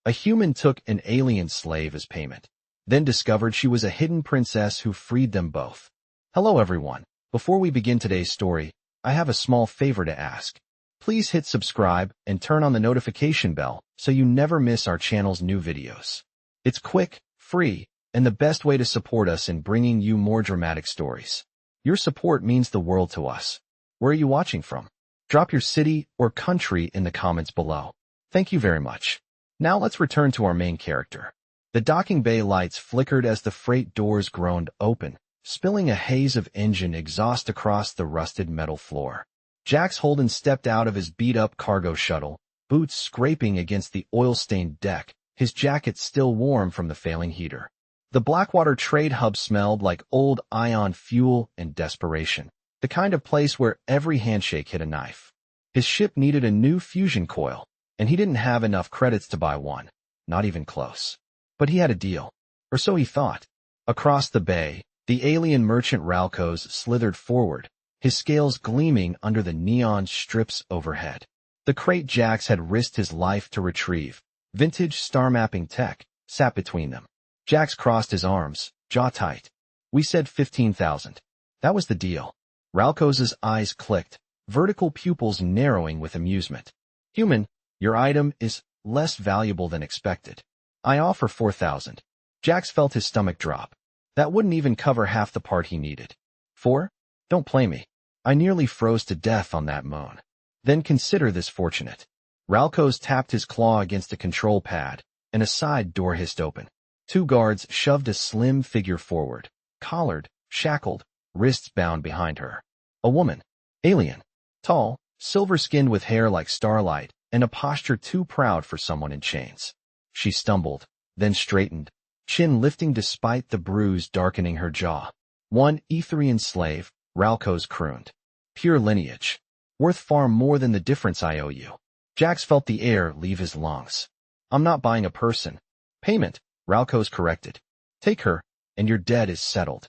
A human took an alien slave as payment, then discovered she was a hidden princess who freed them both. Hello everyone. Before we begin today's story, I have a small favor to ask. Please hit subscribe and turn on the notification bell so you never miss our channel's new videos. It's quick, free, and the best way to support us in bringing you more dramatic stories. Your support means the world to us. Where are you watching from? Drop your city or country in the comments below. Thank you very much. Now let's return to our main character. The docking bay lights flickered as the freight doors groaned open, spilling a haze of engine exhaust across the rusted metal floor. Jax Holden stepped out of his beat-up cargo shuttle, boots scraping against the oil-stained deck, his jacket still warm from the failing heater. The Blackwater trade hub smelled like old ion fuel and desperation, the kind of place where every handshake hit a knife. His ship needed a new fusion coil, and he didn't have enough credits to buy one, not even close. But he had a deal, or so he thought. Across the bay, the alien merchant Ralcos slithered forward, his scales gleaming under the neon strips overhead. The crate Jax had risked his life to retrieve, vintage star-mapping tech, sat between them. Jax crossed his arms, jaw tight. We said 15,000. That was the deal. Ralcos's eyes clicked, vertical pupils narrowing with amusement. Human, your item is less valuable than expected. I offer 4,000. Jax felt his stomach drop. That wouldn't even cover half the part he needed. 4? Don't play me. I nearly froze to death on that moan. Then consider this fortunate. Ralcos tapped his claw against a control pad, and a side door hissed open. Two guards shoved a slim figure forward, collared, shackled, wrists bound behind her. A woman. Alien. Tall, silver-skinned with hair like starlight, and a posture too proud for someone in chains. She stumbled, then straightened, chin lifting despite the bruise darkening her jaw. One Etherian slave, Ralcos crooned. Pure lineage. Worth far more than the difference I owe you. Jax felt the air leave his lungs. I'm not buying a person. Payment, Ralcos corrected. Take her, and your debt is settled.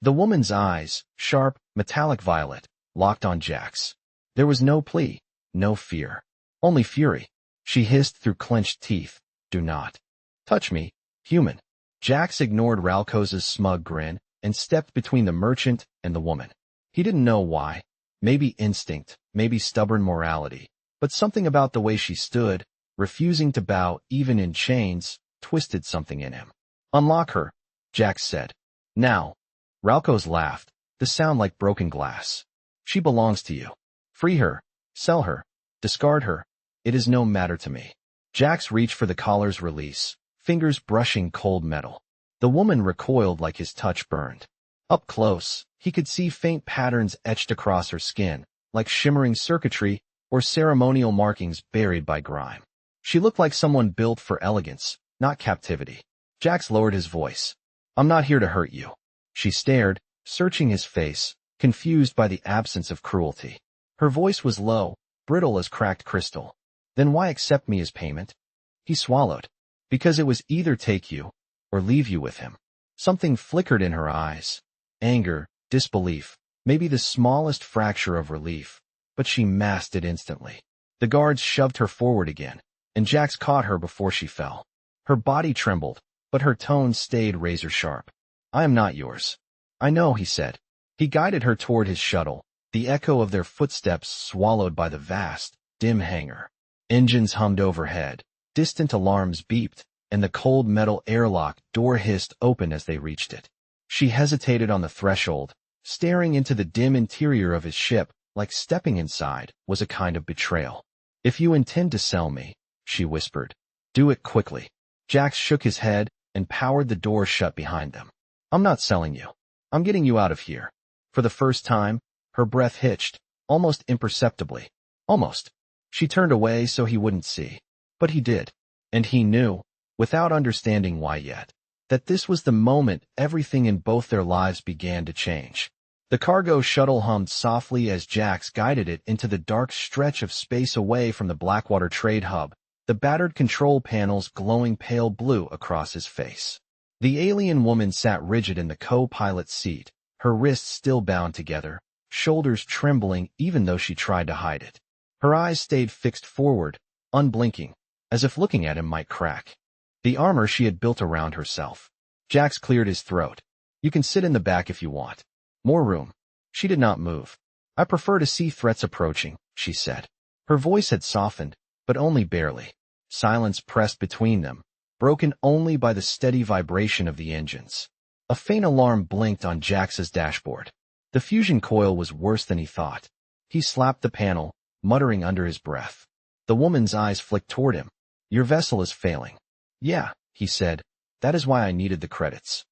The woman's eyes, sharp, metallic violet, locked on Jax. There was no plea, no fear. Only fury. She hissed through clenched teeth. Do not touch me, human. Jax ignored Ralcos's smug grin and stepped between the merchant and the woman. He didn't know why. Maybe instinct, maybe stubborn morality, but something about the way she stood, refusing to bow even in chains, twisted something in him. Unlock her, Jax said. Now. Ralcos laughed, the sound like broken glass. She belongs to you. Free her, sell her, discard her. It is no matter to me. Jax reached for the collar's release, fingers brushing cold metal. The woman recoiled like his touch burned. Up close, he could see faint patterns etched across her skin, like shimmering circuitry or ceremonial markings buried by grime. She looked like someone built for elegance, not captivity. Jax lowered his voice. I'm not here to hurt you. She stared, searching his face, confused by the absence of cruelty. Her voice was low, brittle as cracked crystal. Then why accept me as payment? He swallowed. Because it was either take you, or leave you with him. Something flickered in her eyes. Anger, disbelief, maybe the smallest fracture of relief, but she masked it instantly. The guards shoved her forward again, and Jax caught her before she fell. Her body trembled, but her tone stayed razor-sharp. I am not yours. I know, he said. He guided her toward his shuttle, the echo of their footsteps swallowed by the vast, dim hangar. Engines hummed overhead, distant alarms beeped, and the cold metal airlock door hissed open as they reached it. She hesitated on the threshold, staring into the dim interior of his ship, like stepping inside was a kind of betrayal. If you intend to sell me, she whispered, do it quickly. Jax shook his head and powered the door shut behind them. I'm not selling you. I'm getting you out of here. For the first time, her breath hitched, almost imperceptibly. Almost. She turned away so he wouldn't see. But he did. And he knew, without understanding why yet, that this was the moment everything in both their lives began to change. The cargo shuttle hummed softly as Jax guided it into the dark stretch of space away from the Blackwater trade hub, the battered control panels glowing pale blue across his face. The alien woman sat rigid in the co-pilot's seat, her wrists still bound together, shoulders trembling even though she tried to hide it. Her eyes stayed fixed forward, unblinking, as if looking at him might crack. The armor she had built around herself. Jax cleared his throat. You can sit in the back if you want. More room. She did not move. I prefer to see threats approaching, she said. Her voice had softened, but only barely. Silence pressed between them, broken only by the steady vibration of the engines. A faint alarm blinked on Jax's dashboard. The fusion coil was worse than he thought. He slapped the panel, muttering under his breath. The woman's eyes flicked toward him. Your vessel is failing. Yeah, he said. That is why I needed the credits.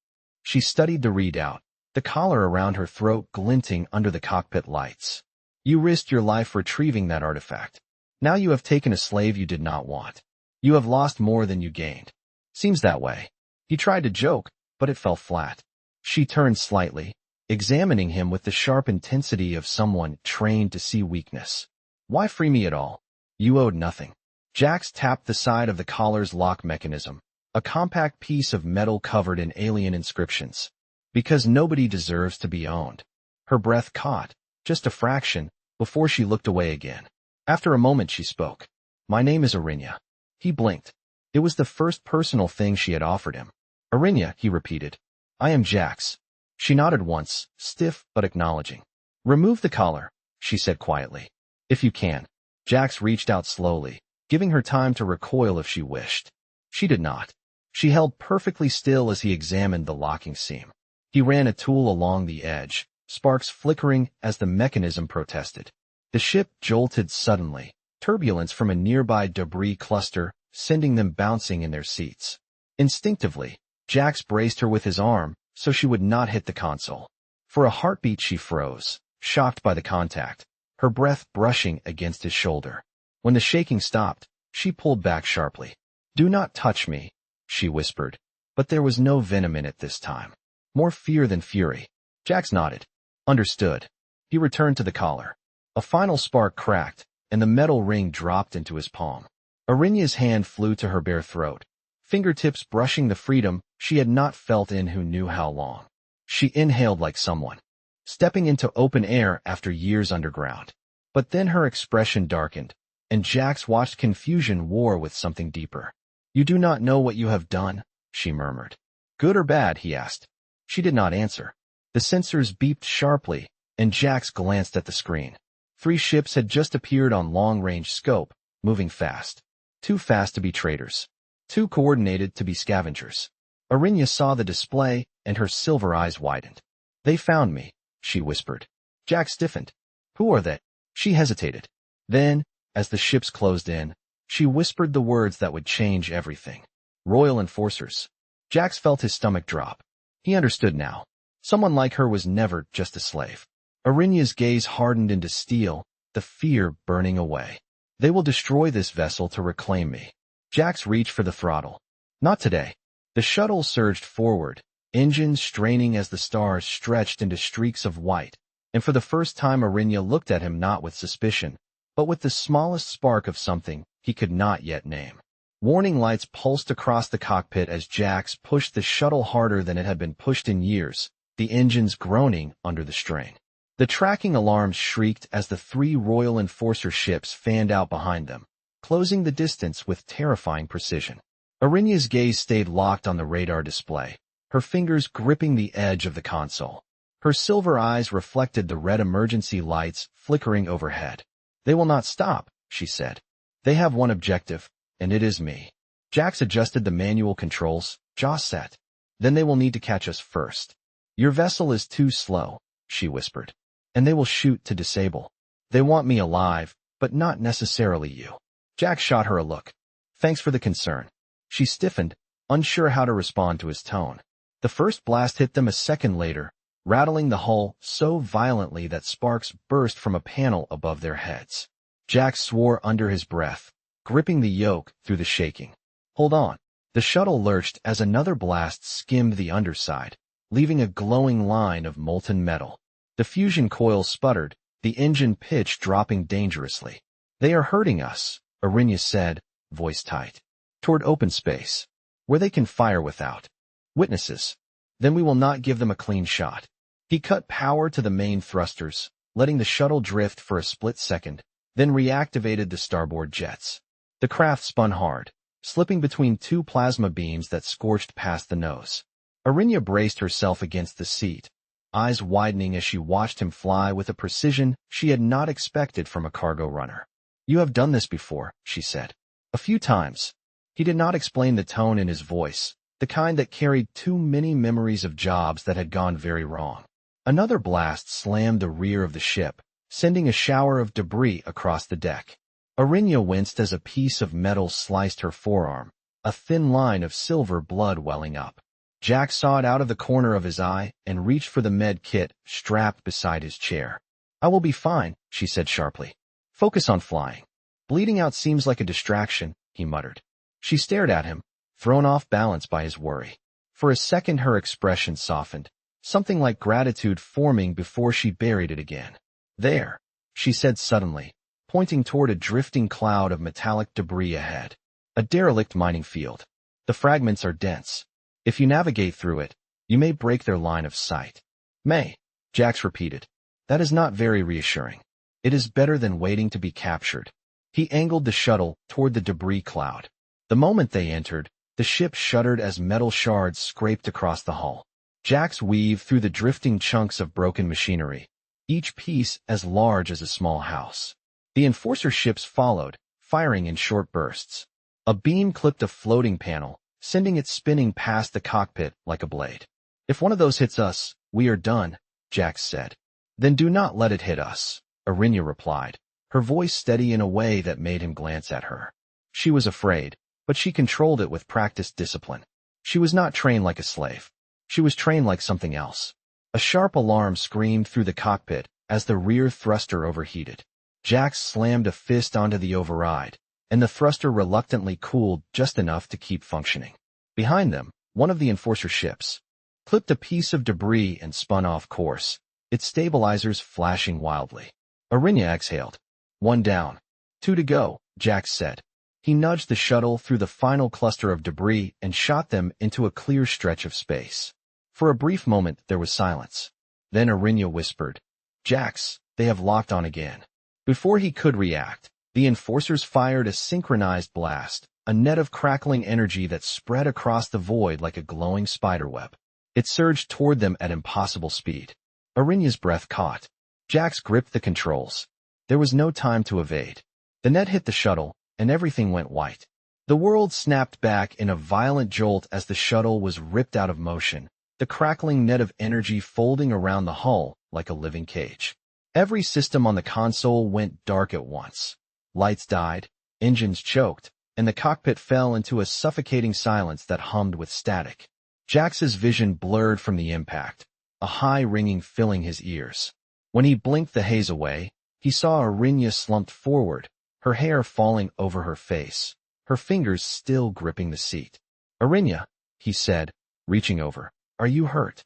She studied the readout, the collar around her throat glinting under the cockpit lights. You risked your life retrieving that artifact. Now you have taken a slave you did not want. You have lost more than you gained. Seems that way. He tried to joke, but it fell flat. She turned slightly, examining him with the sharp intensity of someone trained to see weakness. Why free me at all? You owed nothing. Jax tapped the side of the collar's lock mechanism, a compact piece of metal covered in alien inscriptions. Because nobody deserves to be owned. Her breath caught, just a fraction, before she looked away again. After a moment she spoke. My name is Arinya. He blinked. It was the first personal thing she had offered him. Arinya, he repeated. I am Jax. She nodded once, stiff but acknowledging. Remove the collar, she said quietly. If you can. Jax reached out slowly, giving her time to recoil if she wished. She did not. She held perfectly still as he examined the locking seam. He ran a tool along the edge, sparks flickering as the mechanism protested. The ship jolted suddenly, turbulence from a nearby debris cluster sending them bouncing in their seats. Instinctively, Jax braced her with his arm so she would not hit the console. For a heartbeat she froze, shocked by the contact, her breath brushing against his shoulder. When the shaking stopped, she pulled back sharply. Do not touch me, she whispered, but there was no venom in it this time. More fear than fury. Jax nodded. Understood. He returned to the collar. A final spark cracked, and the metal ring dropped into his palm. Arinya's hand flew to her bare throat, fingertips brushing the freedom she had not felt in who knew how long. She inhaled like someone, stepping into open air after years underground. But then her expression darkened, and Jax watched confusion war with something deeper. You do not know what you have done, she murmured. Good or bad, he asked. She did not answer. The sensors beeped sharply, and Jax glanced at the screen. 3 ships had just appeared on long-range scope, moving fast. Too fast to be traders. Too coordinated to be scavengers. Arinya saw the display, and her silver eyes widened. They found me, she whispered. Jax stiffened. Who are they? She hesitated. Then, as the ships closed in, she whispered the words that would change everything. Royal enforcers. Jax felt his stomach drop. He understood now. Someone like her was never just a slave. Arinya's gaze hardened into steel, the fear burning away. They will destroy this vessel to reclaim me. Jax reached for the throttle. Not today. The shuttle surged forward, engines straining as the stars stretched into streaks of white, and for the first time Arinya looked at him not with suspicion, but with the smallest spark of something he could not yet name. Warning lights pulsed across the cockpit as Jax pushed the shuttle harder than it had been pushed in years, the engines groaning under the strain. The tracking alarms shrieked as the 3 Royal Enforcer ships fanned out behind them, closing the distance with terrifying precision. Arinya's gaze stayed locked on the radar display, her fingers gripping the edge of the console. Her silver eyes reflected the red emergency lights flickering overhead. They will not stop, she said. They have one objective, and it is me. Jax adjusted the manual controls, jaw set. Then they will need to catch us first. Your vessel is too slow, she whispered. And they will shoot to disable. They want me alive, but not necessarily you. Jax shot her a look. Thanks for the concern. She stiffened, unsure how to respond to his tone. The first blast hit them a second later, rattling the hull so violently that sparks burst from a panel above their heads. Jax swore under his breath, gripping the yoke through the shaking. Hold on. The shuttle lurched as another blast skimmed the underside, leaving a glowing line of molten metal. The fusion coil sputtered, the engine pitch dropping dangerously. They are hurting us, Arinya said, voice tight. Toward open space, where they can fire without witnesses. Then we will not give them a clean shot. He cut power to the main thrusters, letting the shuttle drift for a split second, then reactivated the starboard jets. The craft spun hard, slipping between two plasma beams that scorched past the nose. Arinya braced herself against the seat, eyes widening as she watched him fly with a precision she had not expected from a cargo runner. "You have done this before," she said. "A few times." He did not explain the tone in his voice, the kind that carried too many memories of jobs that had gone very wrong. Another blast slammed the rear of the ship, sending a shower of debris across the deck. Arinya winced as a piece of metal sliced her forearm, a thin line of silver blood welling up. Jack saw it out of the corner of his eye and reached for the med kit strapped beside his chair. "I will be fine," she said sharply. "Focus on flying." "Bleeding out seems like a distraction," he muttered. She stared at him, thrown off balance by his worry. For a second her expression softened, something like gratitude forming before she buried it again. "There," she said suddenly, pointing toward a drifting cloud of metallic debris ahead. "A derelict mining field. The fragments are dense. If you navigate through it, you may break their line of sight." "May," Jax repeated. "That is not very reassuring. It is better than waiting to be captured." He angled the shuttle toward the debris cloud. The moment they entered, the ship shuddered as metal shards scraped across the hull. Jax weaved through the drifting chunks of broken machinery, each piece as large as a small house. The Enforcer ships followed, firing in short bursts. A beam clipped a floating panel, sending it spinning past the cockpit like a blade. "If one of those hits us, we are done," Jax said. "Then do not let it hit us," Arinya replied, her voice steady in a way that made him glance at her. She was afraid, but she controlled it with practiced discipline. She was not trained like a slave. She was trained like something else. A sharp alarm screamed through the cockpit as the rear thruster overheated. Jax slammed a fist onto the override, and the thruster reluctantly cooled just enough to keep functioning. Behind them, one of the Enforcer ships clipped a piece of debris and spun off course, its stabilizers flashing wildly. Arinya exhaled. "One down. 2 to go," Jax said. He nudged the shuttle through the final cluster of debris and shot them into a clear stretch of space. For a brief moment there was silence. Then Arinya whispered, "Jax, they have locked on again." Before he could react, the Enforcers fired a synchronized blast, a net of crackling energy that spread across the void like a glowing spiderweb. It surged toward them at impossible speed. Arinya's breath caught. Jax gripped the controls. There was no time to evade. The net hit the shuttle, and everything went white. The world snapped back in a violent jolt as the shuttle was ripped out of motion, the crackling net of energy folding around the hull like a living cage. Every system on the console went dark at once. Lights died, engines choked, and the cockpit fell into a suffocating silence that hummed with static. Jax's vision blurred from the impact, a high ringing filling his ears. When he blinked the haze away, he saw Arinya slumped forward, her hair falling over her face, her fingers still gripping the seat. "Arinya," he said, reaching over, "are you hurt?"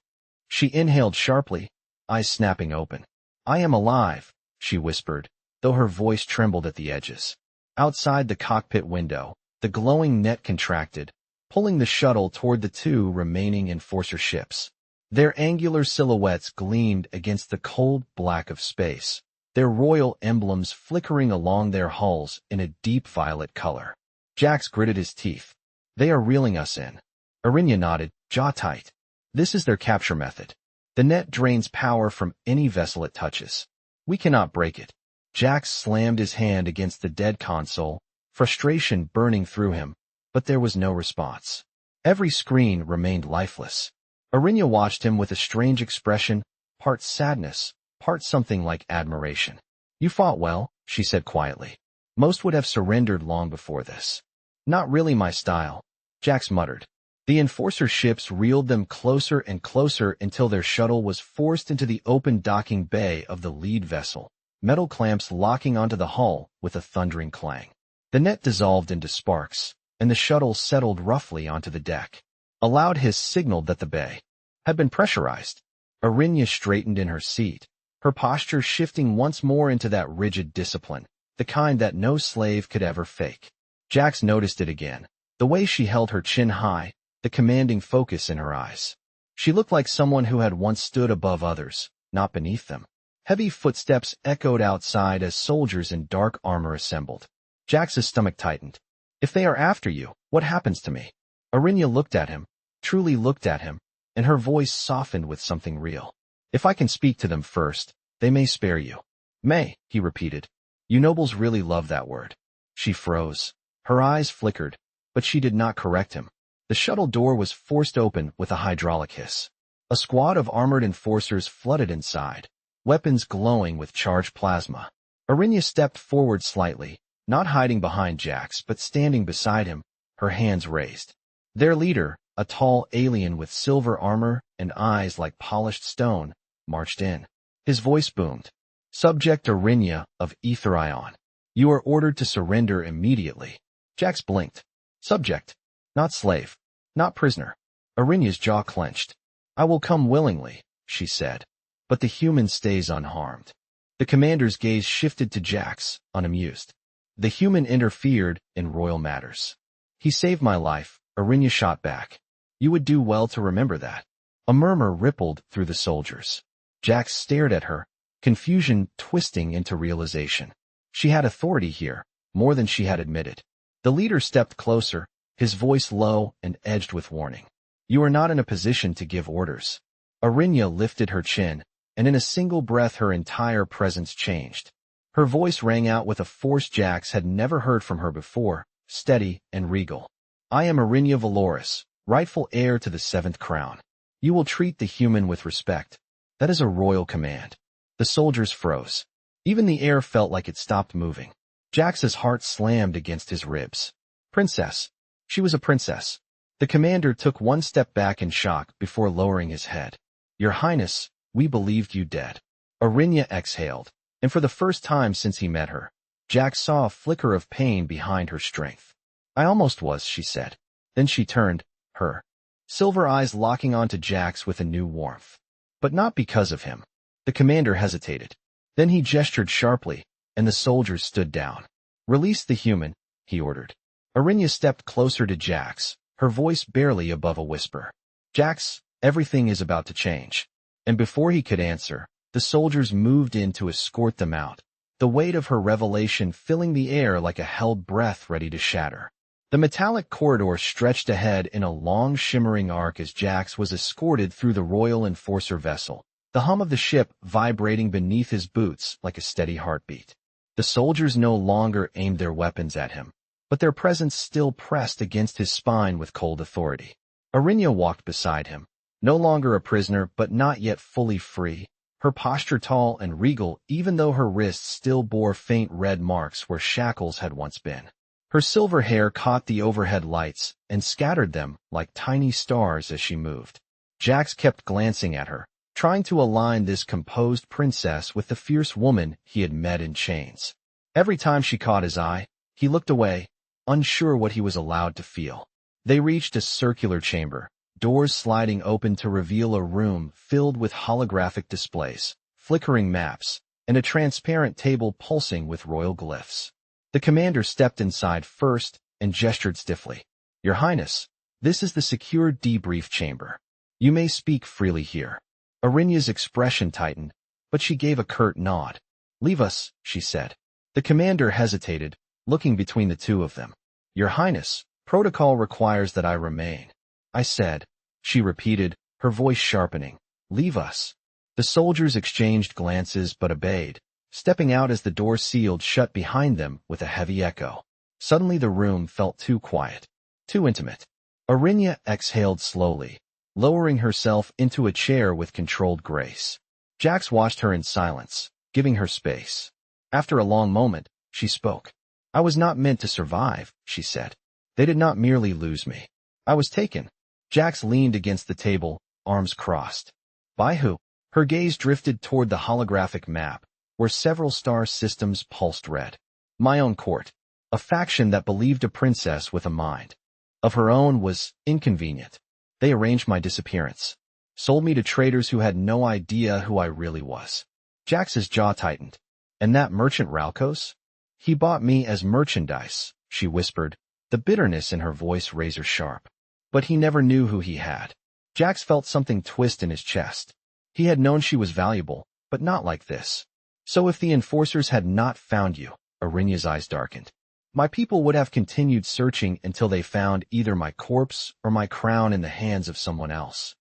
She inhaled sharply, eyes snapping open. "I am alive," she whispered, though her voice trembled at the edges. Outside the cockpit window, the glowing net contracted, pulling the shuttle toward the two remaining Enforcer ships. Their angular silhouettes gleamed against the cold black of space, their royal emblems flickering along their hulls in a deep violet color. Jax gritted his teeth. "They are reeling us in." Arinya nodded, jaw tight. "This is their capture method. The net drains power from any vessel it touches. We cannot break it." Jax slammed his hand against the dead console, frustration burning through him, but there was no response. Every screen remained lifeless. Arinya watched him with a strange expression, part sadness, part something like admiration. "You fought well," she said quietly. "Most would have surrendered long before this." "Not really my style," Jax muttered. The Enforcer ships reeled them closer and closer until their shuttle was forced into the open docking bay of the lead vessel, metal clamps locking onto the hull with a thundering clang. The net dissolved into sparks, and the shuttle settled roughly onto the deck. A loud hiss signaled that the bay had been pressurized. Arinya straightened in her seat, her posture shifting once more into that rigid discipline, the kind that no slave could ever fake. Jax noticed it again, the way she held her chin high, the commanding focus in her eyes. She looked like someone who had once stood above others, not beneath them. Heavy footsteps echoed outside as soldiers in dark armor assembled. Jax's stomach tightened. If they are after you, what happens to me? Arinya looked at him, truly looked at him, and her voice softened with something real. If I can speak to them first, they may spare you. May, he repeated. You nobles really love that word. She froze. Her eyes flickered, but she did not correct him. The shuttle door was forced open with a hydraulic hiss. A squad of armored enforcers flooded inside, weapons glowing with charged plasma. Arinya stepped forward slightly, not hiding behind Jax but standing beside him, her hands raised. Their leader, a tall alien with silver armor and eyes like polished stone, marched in. His voice boomed. Subject Arinya of Etherion. You are ordered to surrender immediately. Jax blinked. Subject. Not slave. Not prisoner. Arinya's jaw clenched. I will come willingly, she said. But the human stays unharmed. The commander's gaze shifted to Jax, unamused. The human interfered in royal matters. He saved my life, Arinya shot back. You would do well to remember that. A murmur rippled through the soldiers. Jax stared at her, confusion twisting into realization. She had authority here, more than she had admitted. The leader stepped closer, his voice low and edged with warning. You are not in a position to give orders. Arinya lifted her chin, and in a single breath her entire presence changed. Her voice rang out with a force Jax had never heard from her before, steady and regal. I am Arinya Valoris, rightful heir to the 7th crown. You will treat the human with respect. That is a royal command. The soldiers froze. Even the air felt like it stopped moving. Jax's heart slammed against his ribs. Princess. She was a princess. The commander took one step back in shock before lowering his head. Your Highness, we believed you dead. Arinya exhaled, and for the first time since he met her, Jax saw a flicker of pain behind her strength. I almost was, she said. Then she turned, her silver eyes locking onto Jax with a new warmth. But not because of him. The commander hesitated. Then he gestured sharply, and the soldiers stood down. Release the human, he ordered. Arinya stepped closer to Jax, her voice barely above a whisper. Jax, everything is about to change. And before he could answer, the soldiers moved in to escort them out, the weight of her revelation filling the air like a held breath ready to shatter. The metallic corridor stretched ahead in a long shimmering arc as Jax was escorted through the royal enforcer vessel, the hum of the ship vibrating beneath his boots like a steady heartbeat. The soldiers no longer aimed their weapons at him, but their presence still pressed against his spine with cold authority. Arinya walked beside him, no longer a prisoner but not yet fully free, her posture tall and regal even though her wrists still bore faint red marks where shackles had once been. Her silver hair caught the overhead lights and scattered them like tiny stars as she moved. Jax kept glancing at her, trying to align this composed princess with the fierce woman he had met in chains. Every time she caught his eye, he looked away, unsure what he was allowed to feel. They reached a circular chamber, doors sliding open to reveal a room filled with holographic displays, flickering maps, and a transparent table pulsing with royal glyphs. The commander stepped inside first and gestured stiffly. Your Highness, this is the secure debrief chamber. You may speak freely here. Arinya's expression tightened, but she gave a curt nod. Leave us, she said. The commander hesitated, looking between the two of them. Your Highness, protocol requires that I remain. I said, she repeated, her voice sharpening. Leave us. The soldiers exchanged glances but obeyed, stepping out as the door sealed shut behind them with a heavy echo. Suddenly the room felt too quiet, too intimate. Arinya exhaled slowly, lowering herself into a chair with controlled grace. Jax watched her in silence, giving her space. After a long moment, she spoke. I was not meant to survive, she said. They did not merely lose me. I was taken. Jax leaned against the table, arms crossed. By who? Her gaze drifted toward the holographic map, where several star systems pulsed red. My own court. A faction that believed a princess with a mind of her own was inconvenient. They arranged my disappearance. Sold me to traders who had no idea who I really was. Jax's jaw tightened. And that merchant Ralkos? He bought me as merchandise, she whispered, the bitterness in her voice razor sharp. But he never knew who he had. Jax felt something twist in his chest. He had known she was valuable, but not like this. So if the enforcers had not found you, Arinya's eyes darkened. My people would have continued searching until they found either my corpse or my crown in the hands of someone else.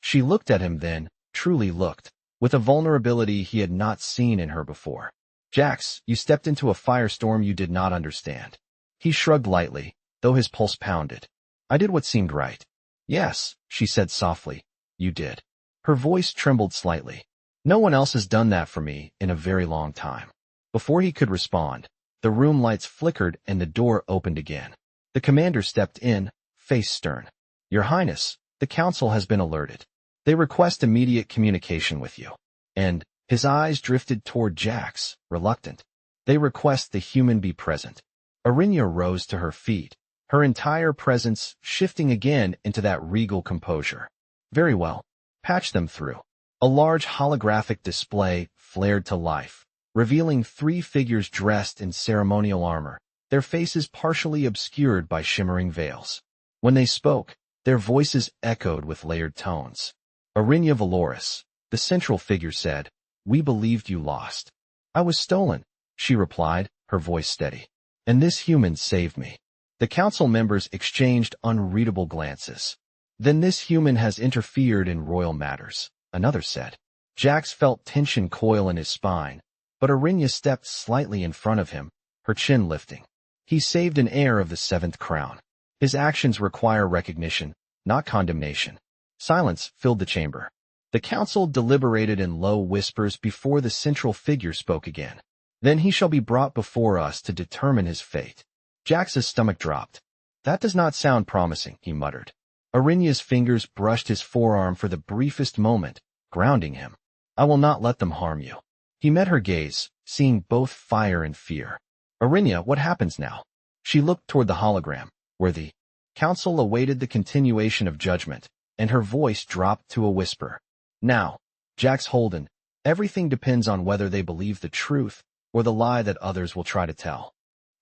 She looked at him then, truly looked, with a vulnerability he had not seen in her before. Jax, you stepped into a firestorm you did not understand. He shrugged lightly, though his pulse pounded. I did what seemed right. Yes, she said softly, you did. Her voice trembled slightly. No one else has done that for me in a very long time. Before he could respond, the room lights flickered and the door opened again. The commander stepped in, face stern. Your Highness, the council has been alerted. They request immediate communication with you. And his eyes drifted toward Jax, reluctant. They request the human be present. Arinya rose to her feet, her entire presence shifting again into that regal composure. Very well. Patch them through. A large holographic display flared to life, revealing 3 figures dressed in ceremonial armor, their faces partially obscured by shimmering veils. When they spoke, their voices echoed with layered tones. Arinya Valoris, the central figure said, we believed you lost. I was stolen, she replied, her voice steady. And this human saved me. The council members exchanged unreadable glances. Then this human has interfered in royal matters, another said. Jax felt tension coil in his spine, but Arinya stepped slightly in front of him, her chin lifting. He saved an heir of the 7th crown. His actions require recognition, not condemnation. Silence filled the chamber. The council deliberated in low whispers before the central figure spoke again. Then he shall be brought before us to determine his fate. Jax's stomach dropped. That does not sound promising, he muttered. Arinya's fingers brushed his forearm for the briefest moment, grounding him. I will not let them harm you. He met her gaze, seeing both fire and fear. Arinya, what happens now? She looked toward the hologram, where the council awaited the continuation of judgment, and her voice dropped to a whisper. Now, Jax Holden, everything depends on whether they believe the truth or the lie that others will try to tell.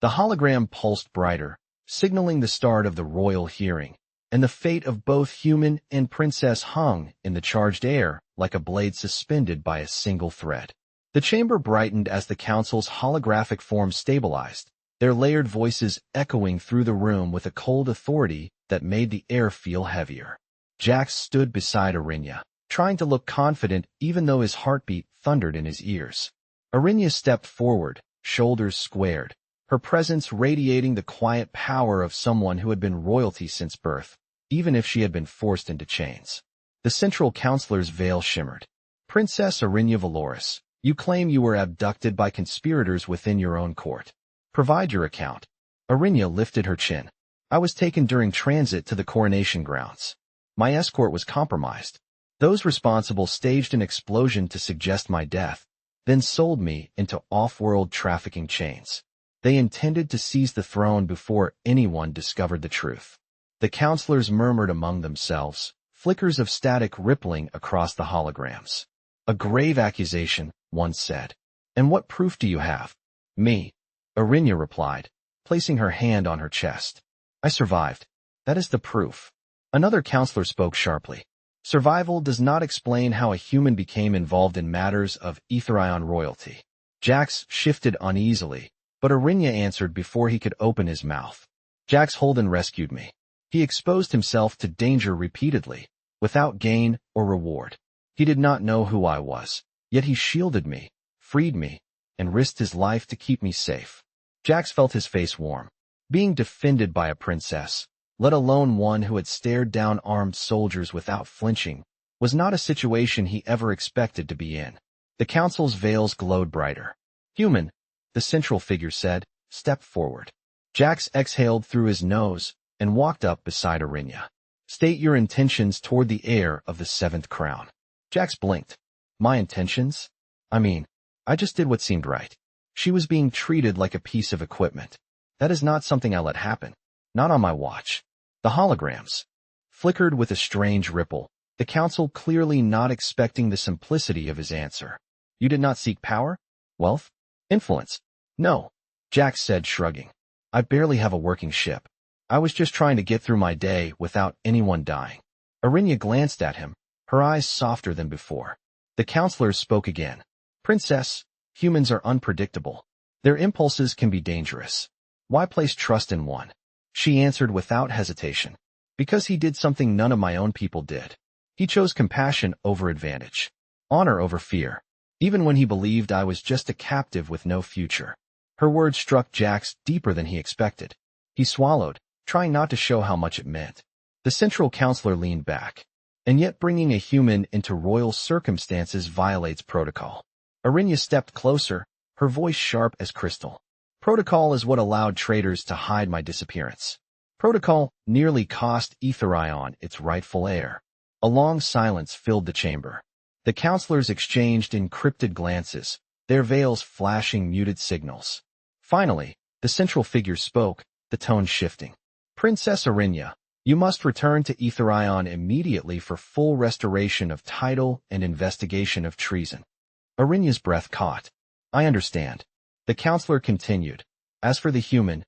The hologram pulsed brighter, signaling the start of the royal hearing, and the fate of both human and princess hung in the charged air like a blade suspended by a single thread. The chamber brightened as the council's holographic form stabilized, their layered voices echoing through the room with a cold authority that made the air feel heavier. Jax stood beside Arinya, trying to look confident even though his heartbeat thundered in his ears. Arinya stepped forward, shoulders squared, her presence radiating the quiet power of someone who had been royalty since birth, even if she had been forced into chains. The central counselor's veil shimmered. Princess Arinya Valoris, you claim you were abducted by conspirators within your own court. Provide your account. Arinya lifted her chin. I was taken during transit to the coronation grounds. My escort was compromised. Those responsible staged an explosion to suggest my death, then sold me into off-world trafficking chains. They intended to seize the throne before anyone discovered the truth. The counselors murmured among themselves, flickers of static rippling across the holograms. A grave accusation, one said. And what proof do you have? Me. Arinya replied, placing her hand on her chest. I survived. That is the proof. Another counselor spoke sharply. Survival does not explain how a human became involved in matters of Etherion royalty. Jax shifted uneasily, but Arinya answered before he could open his mouth. Jax Holden rescued me. He exposed himself to danger repeatedly, without gain or reward. He did not know who I was, yet he shielded me, freed me, and risked his life to keep me safe. Jax felt his face warm. Being defended by a princess, let alone one who had stared down armed soldiers without flinching, was not a situation he ever expected to be in. The council's veils glowed brighter. Human, the central figure said, step forward. Jax exhaled through his nose and walked up beside Arinya. State your intentions toward the heir of the 7th crown. Jax blinked. My intentions? I just did what seemed right. She was being treated like a piece of equipment. That is not something I let happen. Not on my watch. The holograms flickered with a strange ripple, the council clearly not expecting the simplicity of his answer. You did not seek power? Wealth? Influence? No, Jax said, shrugging. I barely have a working ship. I was just trying to get through my day without anyone dying. Arinya glanced at him, her eyes softer than before. The counselor spoke again. Princess, humans are unpredictable. Their impulses can be dangerous. Why place trust in one? She answered without hesitation. Because he did something none of my own people did. He chose compassion over advantage. Honor over fear. Even when he believed I was just a captive with no future. Her words struck Jax deeper than he expected. He swallowed, trying not to show how much it meant. The central counselor leaned back. And yet bringing a human into royal circumstances violates protocol. Arinya stepped closer, her voice sharp as crystal. Protocol is what allowed traitors to hide my disappearance. Protocol nearly cost Aetherion its rightful heir. A long silence filled the chamber. The counselors exchanged encrypted glances, their veils flashing muted signals. Finally, the central figure spoke, the tone shifting. Princess Arinya, you must return to Aetherion immediately for full restoration of title and investigation of treason. Arinya's breath caught. I understand. The counselor continued. As for the human,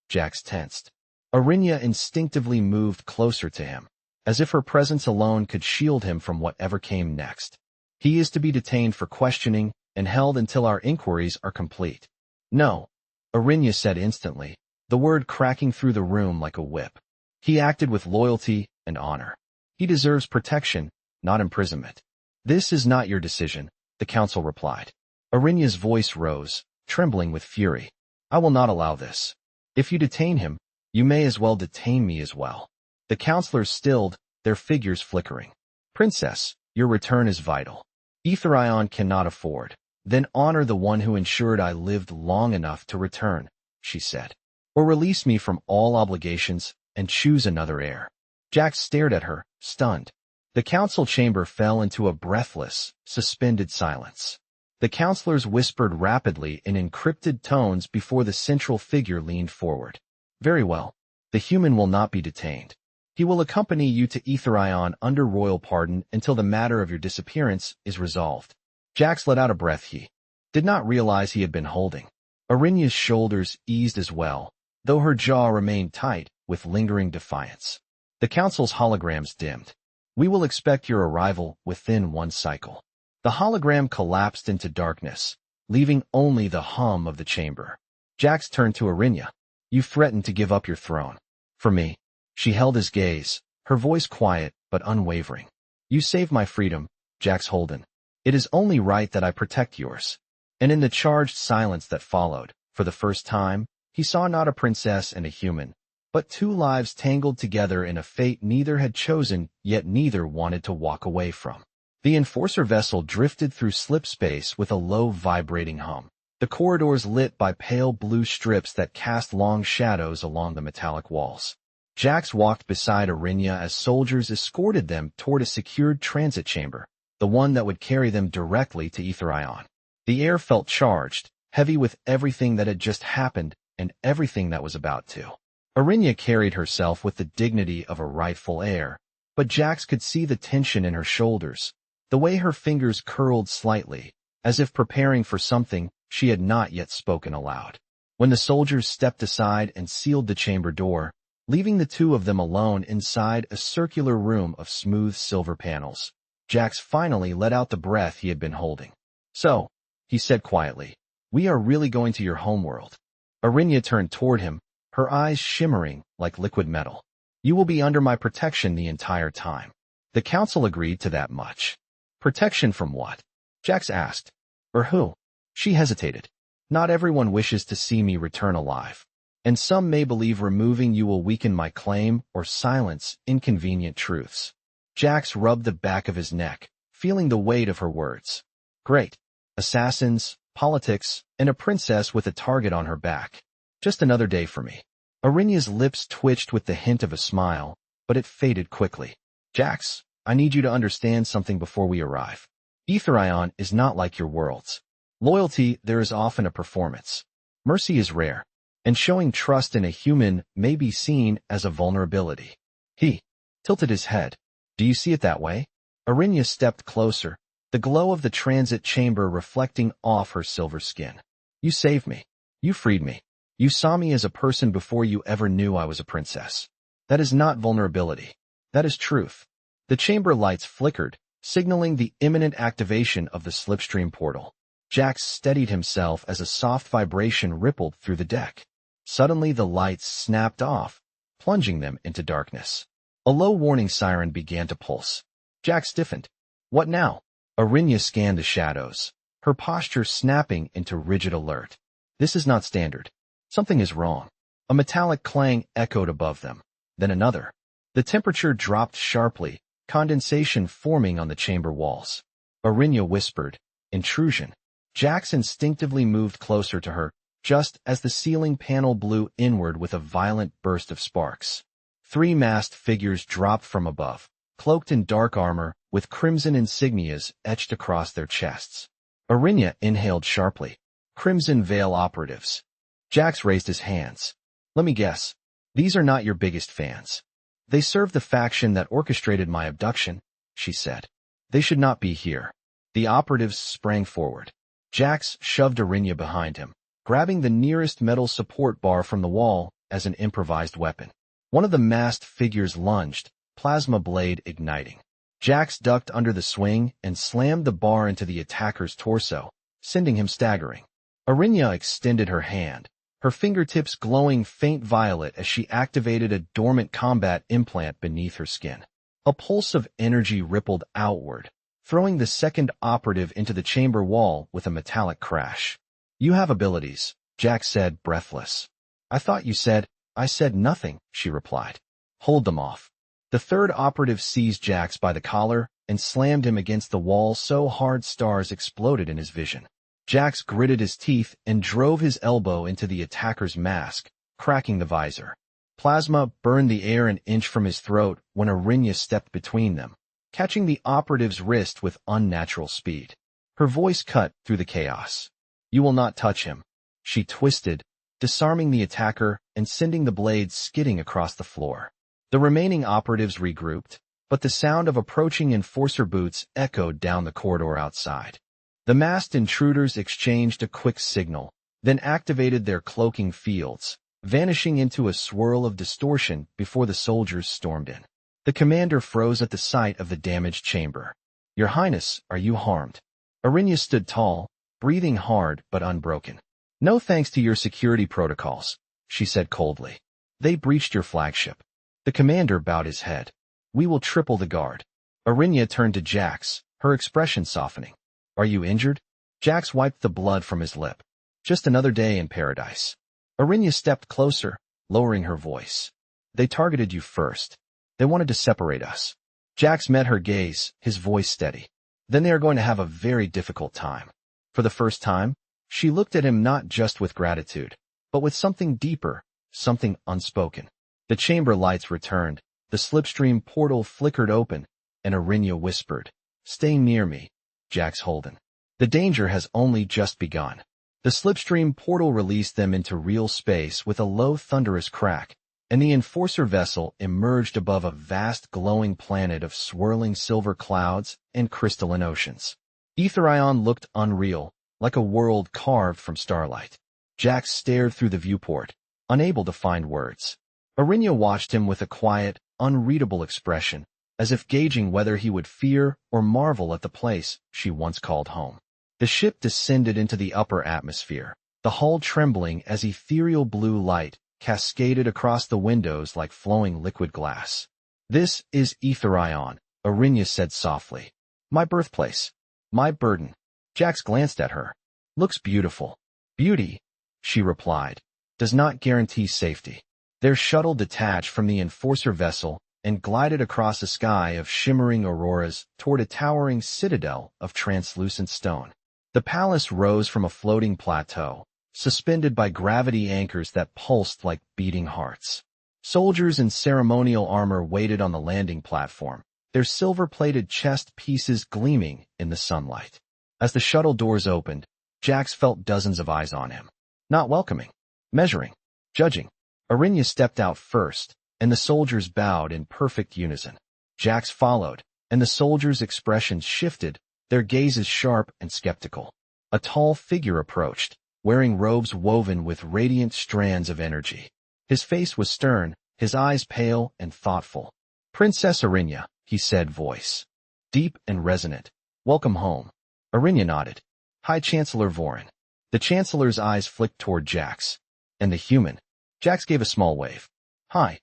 Jax tensed. Arinya instinctively moved closer to him, as if her presence alone could shield him from whatever came next. He is to be detained for questioning and held until our inquiries are complete. No, Arinya said instantly, the word cracking through the room like a whip. He acted with loyalty and honor. He deserves protection, not imprisonment. This is not your decision, the council replied. Arinya's voice rose, trembling with fury. I will not allow this. If you detain him, you may as well detain me as well. The counselors stilled, their figures flickering. Princess, your return is vital. Aetherion cannot afford. Then honor the one who ensured I lived long enough to return, she said. Or release me from all obligations and choose another heir. Jax stared at her, stunned. The council chamber fell into a breathless, suspended silence. The counselors whispered rapidly in encrypted tones before the central figure leaned forward. Very well. The human will not be detained. He will accompany you to Aetherion under royal pardon until the matter of your disappearance is resolved. Jax let out a breath he did not realize he had been holding. Arinya's shoulders eased as well, though her jaw remained tight with lingering defiance. The council's holograms dimmed. We will expect your arrival within one cycle. The hologram collapsed into darkness, leaving only the hum of the chamber. Jax turned to Arinya. You threatened to give up your throne. For me. She held his gaze, her voice quiet but unwavering. You saved my freedom, Jax Holden. It is only right that I protect yours. And in the charged silence that followed, for the first time, he saw not a princess and a human, but two lives tangled together in a fate neither had chosen, yet neither wanted to walk away from. The enforcer vessel drifted through slip space with a low vibrating hum, the corridors lit by pale blue strips that cast long shadows along the metallic walls. Jax walked beside Arinya as soldiers escorted them toward a secured transit chamber, the one that would carry them directly to Aetherion. The air felt charged, heavy with everything that had just happened and everything that was about to. Arinya carried herself with the dignity of a rightful heir, but Jax could see the tension in her shoulders, the way her fingers curled slightly, as if preparing for something she had not yet spoken aloud. When the soldiers stepped aside and sealed the chamber door, leaving the two of them alone inside a circular room of smooth silver panels, Jax finally let out the breath he had been holding. So, he said quietly, we are really going to your homeworld. Arinya turned toward him, her eyes shimmering like liquid metal. You will be under my protection the entire time. The council agreed to that much. Protection from what? Jax asked. Or who? She hesitated. Not everyone wishes to see me return alive. And some may believe removing you will weaken my claim or silence inconvenient truths. Jax rubbed the back of his neck, feeling the weight of her words. Great. Assassins, politics, and a princess with a target on her back. Just another day for me. Arinya's lips twitched with the hint of a smile, but it faded quickly. Jax, I need you to understand something before we arrive. Aetherion is not like your worlds. Loyalty, there is often a performance. Mercy is rare. And showing trust in a human may be seen as a vulnerability. He tilted his head. Do you see it that way? Arinya stepped closer, the glow of the transit chamber reflecting off her silver skin. You saved me. You freed me. You saw me as a person before you ever knew I was a princess. That is not vulnerability. That is truth. The chamber lights flickered, signaling the imminent activation of the slipstream portal. Jax steadied himself as a soft vibration rippled through the deck. Suddenly the lights snapped off, plunging them into darkness. A low warning siren began to pulse. Jack stiffened. What now? Arinya scanned the shadows, her posture snapping into rigid alert. This is not standard. Something is wrong. A metallic clang echoed above them. Then another. The temperature dropped sharply, condensation forming on the chamber walls. Arinya whispered, "Intrusion." Jax instinctively moved closer to her, just as the ceiling panel blew inward with a violent burst of sparks. 3 masked figures dropped from above, cloaked in dark armor, with crimson insignias etched across their chests. Arinya inhaled sharply. Crimson Veil operatives. Jax raised his hands. Let me guess. These are not your biggest fans. They serve the faction that orchestrated my abduction, she said. They should not be here. The operatives sprang forward. Jax shoved Arinya behind him, grabbing the nearest metal support bar from the wall as an improvised weapon. One of the masked figures lunged, plasma blade igniting. Jax ducked under the swing and slammed the bar into the attacker's torso, sending him staggering. Arinya extended her hand, her fingertips glowing faint violet as she activated a dormant combat implant beneath her skin. A pulse of energy rippled outward, throwing the second operative into the chamber wall with a metallic crash. You have abilities, Jack said, breathless. I thought you said. I said nothing, she replied. Hold them off. The third operative seized Jax by the collar and slammed him against the wall so hard stars exploded in his vision. Jax gritted his teeth and drove his elbow into the attacker's mask, cracking the visor. Plasma burned the air an inch from his throat when Arinya stepped between them, catching the operative's wrist with unnatural speed. Her voice cut through the chaos. You will not touch him. She twisted, disarming the attacker and sending the blade skidding across the floor. The remaining operatives regrouped, but the sound of approaching enforcer boots echoed down the corridor outside. The masked intruders exchanged a quick signal, then activated their cloaking fields, vanishing into a swirl of distortion before the soldiers stormed in. The commander froze at the sight of the damaged chamber. Your Highness, are you harmed? Arinya stood tall, breathing hard but unbroken. No thanks to your security protocols, she said coldly. They breached your flagship. The commander bowed his head. We will triple the guard. Arinya turned to Jax, her expression softening. Are you injured? Jax wiped the blood from his lip. Just another day in paradise. Arinya stepped closer, lowering her voice. They targeted you first. They wanted to separate us. Jax met her gaze, his voice steady. Then they are going to have a very difficult time. For the first time, she looked at him not just with gratitude, but with something deeper, something unspoken. The chamber lights returned, the slipstream portal flickered open, and Arinya whispered, Stay near me, Jax Holden. The danger has only just begun. The slipstream portal released them into real space with a low thunderous crack, and the enforcer vessel emerged above a vast glowing planet of swirling silver clouds and crystalline oceans. Aetherion looked unreal, like a world carved from starlight. Jax stared through the viewport, unable to find words. Arinya watched him with a quiet, unreadable expression, as if gauging whether he would fear or marvel at the place she once called home. The ship descended into the upper atmosphere, the hull trembling as ethereal blue light cascaded across the windows like flowing liquid glass. This is Aetherion, Arinya said softly. My birthplace. My burden. Jax glanced at her. Looks beautiful. Beauty, she replied, does not guarantee safety. Their shuttle detached from the enforcer vessel and glided across a sky of shimmering auroras toward a towering citadel of translucent stone. The palace rose from a floating plateau, suspended by gravity anchors that pulsed like beating hearts. Soldiers in ceremonial armor waited on the landing platform, their silver-plated chest pieces gleaming in the sunlight. As the shuttle doors opened, Jax felt dozens of eyes on him. Not welcoming, measuring, judging. Arinya stepped out first, and the soldiers bowed in perfect unison. Jax followed, and the soldiers' expressions shifted, their gazes sharp and skeptical. A tall figure approached, wearing robes woven with radiant strands of energy. His face was stern, his eyes pale and thoughtful. Princess Arinya, he said, voice deep and resonant. Welcome home. Arinya nodded. High Chancellor Vorin. The Chancellor's eyes flicked toward Jax. And the human, Jax gave a small wave. Hi.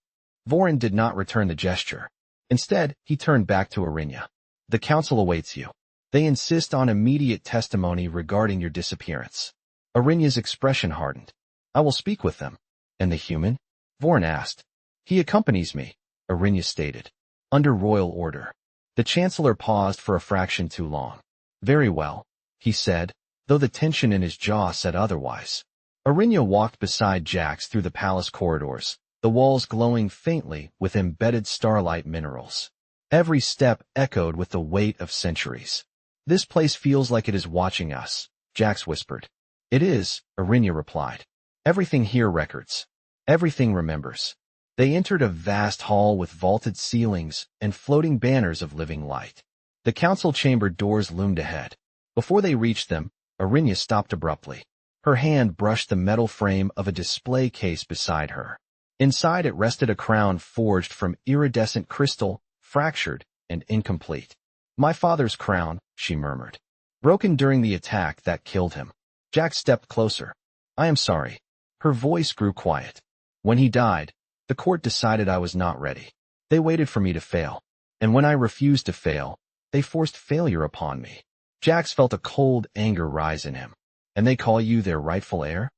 Vorin did not return the gesture. Instead, he turned back to Arinya. The council awaits you. They insist on immediate testimony regarding your disappearance. Arinya's expression hardened. I will speak with them. And the human? Vorin asked. He accompanies me, Arinya stated. Under royal order. The chancellor paused for a fraction too long. Very well, he said, though the tension in his jaw said otherwise. Arinya walked beside Jax through the palace corridors, the walls glowing faintly with embedded starlight minerals. Every step echoed with the weight of centuries. This place feels like it is watching us, Jax whispered. It is, Arinya replied. Everything here records. Everything remembers. They entered a vast hall with vaulted ceilings and floating banners of living light. The council chamber doors loomed ahead. Before they reached them, Arinya stopped abruptly. Her hand brushed the metal frame of a display case beside her. Inside it rested a crown forged from iridescent crystal, fractured and incomplete. My father's crown, she murmured. Broken during the attack that killed him. Jax stepped closer. I am sorry. Her voice grew quiet. When he died, the court decided I was not ready. They waited for me to fail. And when I refused to fail, they forced failure upon me. Jax felt a cold anger rise in him. And they call you their rightful heir?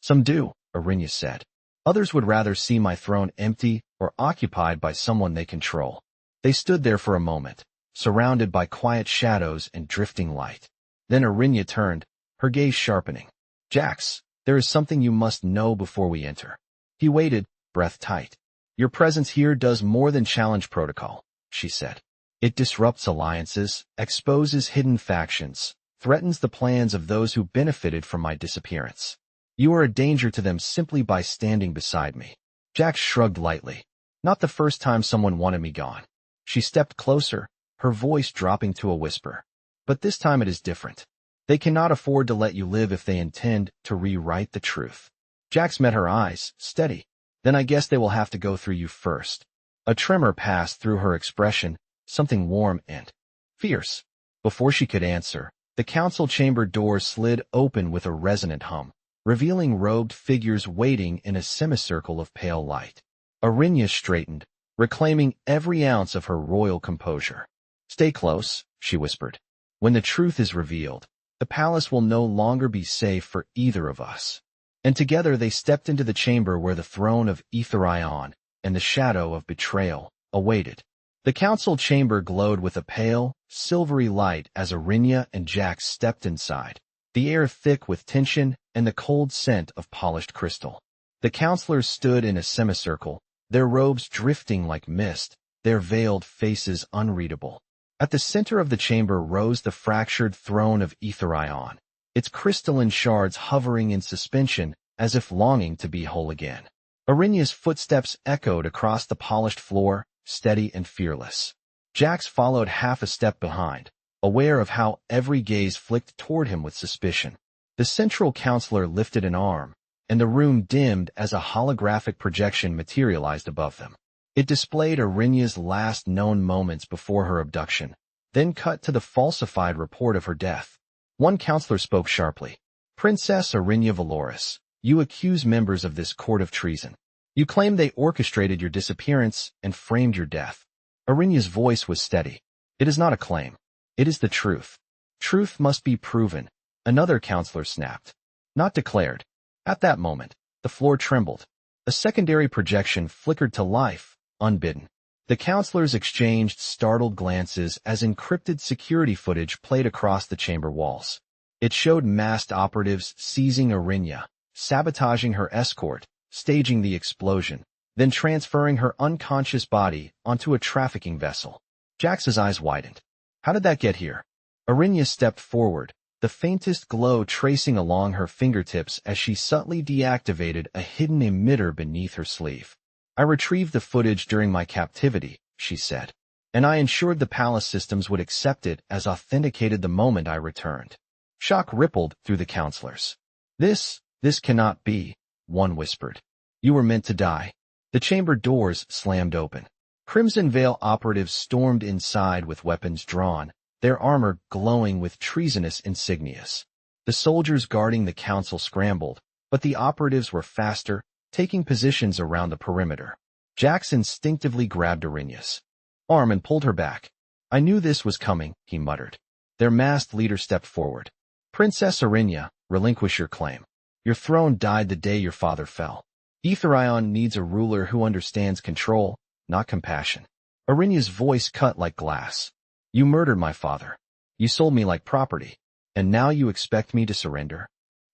Some do, Arinya said. Others would rather see my throne empty or occupied by someone they control. They stood there for a moment, surrounded by quiet shadows and drifting light. Then Arinya turned, her gaze sharpening. Jax, there is something you must know before we enter. He waited, breath tight. Your presence here does more than challenge protocol, she said. It disrupts alliances, exposes hidden factions, threatens the plans of those who benefited from my disappearance. You are a danger to them simply by standing beside me. Jax shrugged lightly. Not the first time someone wanted me gone. She stepped closer, her voice dropping to a whisper. But this time it is different. They cannot afford to let you live if they intend to rewrite the truth. Jax met her eyes, steady. Then I guess they will have to go through you first. A tremor passed through her expression, something warm and fierce. Before she could answer, the council chamber door slid open with a resonant hum, revealing robed figures waiting in a semicircle of pale light. Arinya straightened, reclaiming every ounce of her royal composure. Stay close, she whispered. When the truth is revealed, the palace will no longer be safe for either of us. And together they stepped into the chamber where the throne of Aetherion and the shadow of betrayal awaited. The council chamber glowed with a pale, silvery light as Arinya and Jax stepped inside, the air thick with tension and the cold scent of polished crystal. The counselors stood in a semicircle, their robes drifting like mist, their veiled faces unreadable. At the center of the chamber rose the fractured throne of Aetherion, its crystalline shards hovering in suspension as if longing to be whole again. Arinya's footsteps echoed across the polished floor, steady and fearless. Jax followed half a step behind, aware of how every gaze flicked toward him with suspicion. The central counselor lifted an arm, and the room dimmed as a holographic projection materialized above them. It displayed Arinya's last known moments before her abduction, then cut to the falsified report of her death. One counselor spoke sharply. Princess Arinya Valoris, you accuse members of this court of treason. You claim they orchestrated your disappearance and framed your death. Arinya's voice was steady. It is not a claim. It is the truth. Truth must be proven, another counselor snapped. Not declared. At that moment, the floor trembled. A secondary projection flickered to life, unbidden. The counselors exchanged startled glances as encrypted security footage played across the chamber walls. It showed masked operatives seizing Arinya, sabotaging her escort, staging the explosion, then transferring her unconscious body onto a trafficking vessel. Jax's eyes widened. How did that get here? Arinya stepped forward, the faintest glow tracing along her fingertips as she subtly deactivated a hidden emitter beneath her sleeve. I retrieved the footage during my captivity, she said, and I ensured the palace systems would accept it as authenticated the moment I returned. Shock rippled through the counselors. This cannot be, one whispered. You were meant to die. The chamber doors slammed open. Crimson Veil operatives stormed inside with weapons drawn, their armor glowing with treasonous insignias. The soldiers guarding the council scrambled, but the operatives were faster, taking positions around the perimeter. Jax instinctively grabbed Arinya's arm and pulled her back. I knew this was coming, he muttered. Their masked leader stepped forward. Princess Arinya, relinquish your claim. Your throne died the day your father fell. Aetherion needs a ruler who understands control, not compassion. Arinya's voice cut like glass. You murdered my father. You sold me like property. And now you expect me to surrender?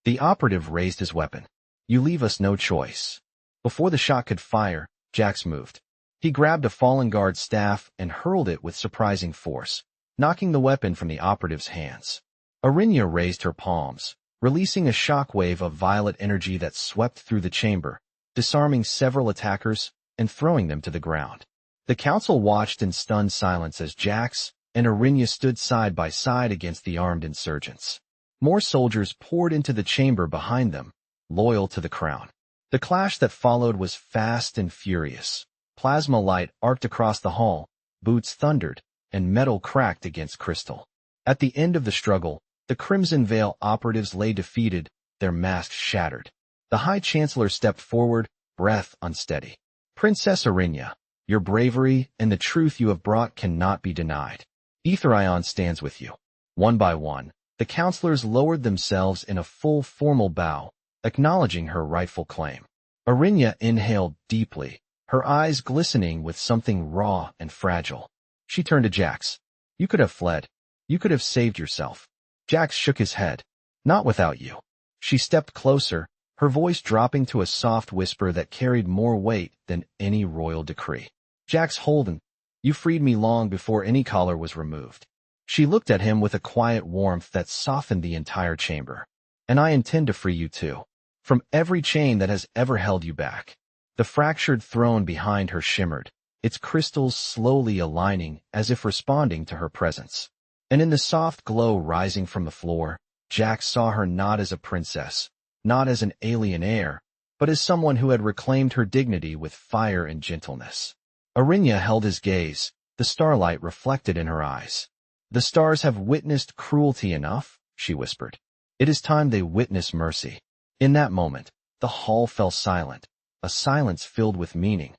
The operative raised his weapon. You leave us no choice. Before the shot could fire, Jax moved. He grabbed a fallen guard's staff and hurled it with surprising force, knocking the weapon from the operative's hands. Arinya raised her palms, releasing a shockwave of violet energy that swept through the chamber, disarming several attackers and throwing them to the ground. The council watched in stunned silence as Jax and Arinya stood side by side against the armed insurgents. More soldiers poured into the chamber behind them, loyal to the crown. The clash that followed was fast and furious. Plasma light arced across the hall, boots thundered, and metal cracked against crystal. At the end of the struggle, the Crimson Veil operatives lay defeated, their masks shattered. The High Chancellor stepped forward, breath unsteady. Princess Arinya, your bravery and the truth you have brought cannot be denied. Aetherion stands with you. One by one, the counselors lowered themselves in a full formal bow, acknowledging her rightful claim. Arinya inhaled deeply, her eyes glistening with something raw and fragile. She turned to Jax. You could have fled. You could have saved yourself. Jax shook his head. Not without you. She stepped closer, her voice dropping to a soft whisper that carried more weight than any royal decree. Jax Holden, you freed me long before any collar was removed. She looked at him with a quiet warmth that softened the entire chamber. And I intend to free you too. From every chain that has ever held you back. The fractured throne behind her shimmered, its crystals slowly aligning as if responding to her presence. And in the soft glow rising from the floor, Jax saw her not as a princess, not as an alien heir, but as someone who had reclaimed her dignity with fire and gentleness. Arinya held his gaze, the starlight reflected in her eyes. The stars have witnessed cruelty enough, she whispered. It is time they witness mercy. In that moment, the hall fell silent, a silence filled with meaning,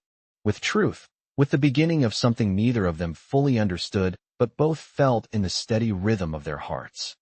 with truth, with the beginning of something neither of them fully understood, but both felt in the steady rhythm of their hearts.